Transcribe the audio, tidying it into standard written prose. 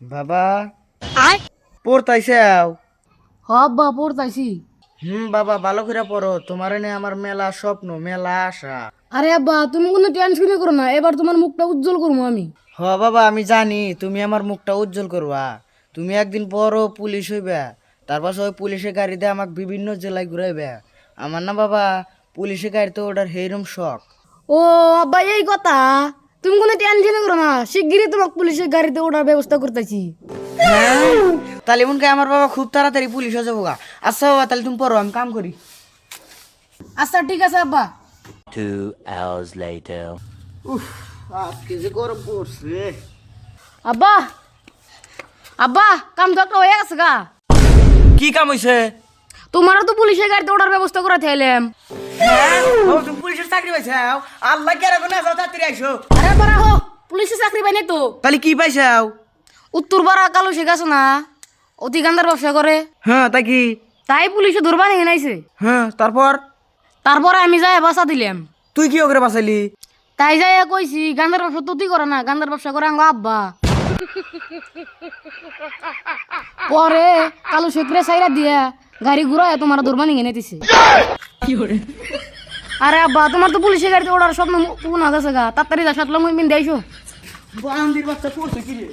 বাবা পড়তাইছাও? হ আব্বা পড়তাইছি। বাবা ভালো করে পড়ো, তোমার এনে আমার মেলা স্বপ্ন মেলা আশা। আরে আব্বা তুমি কোনো টেনশনই করো না, এবার তোমার মুখটা উজ্জ্বল করবো আমি। বাবা আমি জানি তুমি আমার মুখটা উজ্জ্বল করবা। তুমি একদিন বড় পুলিশ হইবা, তারপর ওই পুলিশের গাড়িতে আমাকে বিভিন্ন জেলায় ঘুরাইবে। আমার না বাবা পুলিশের গাড়িতে ওঠার হেরম শখ। ও আব্বা এই কথা, তুমি কোনো টেনশনই করো না, শিগগিরই তোমাকে পুলিশের গাড়িতে ওঠার ব্যবস্থা করতেছি। তাহলে এমন আমার বাবা খুব তাড়াতাড়ি পুলিশ হয়ে যাবো গা। আচ্ছা বাবা তাহলে তুমি পড়ো, আমি কাম করি। আচ্ছা ঠিক আছে আব্বা। 2 hours later. আজকে যে গরম পড়ছে। আব্বা আব্বা কাম তো একটা হয়ে গেছে গা। কি কাম হইছে? তোমারও তো পুলিশের গাড়িতে ওঠার ব্যবস্থা করে থাইলাম। তুমি পুলিশের চাকরি পাইছাও? আল্লাহ কে রাখো না, তাড়াতাড়ি আইসো। আরে বারা হো, পুলিশের চাকরি পাই নাই তো। তাহলে কি পাইছাও? উত্তর পাড়া কালো শেখ আছে না, অতি গান্দার ব্যবসা করে। হ্যাঁ তাই কি? তাই পুলিশে ধরবা নিয়ে নাইছে। হ্যাঁ তারপর? তারপরে আমি যাই বাসা দিলাম। তুই কি ওকে বাঁচাইলি? তাই যাই কইছি গান্দার ব্যবসা তো তুই করে না, গান্দার ব্যবসা করে আঙ্গ আব্বা। পরে কালো শেখরে সাইরা দিয়া গাড়ি ঘুরায় তোমার ধরবা নিয়ে নেতিছে। আরে আব্বা তোমার তো পুলিশের গাড়িতে ওঠার স্বপ্ন পূর্ণ হয়ে গেছে গা, তাড়াতাড়ি যা সাতলা মুই বিন দেইছো। বান্দির বাচ্চা পড়ছে কি রে?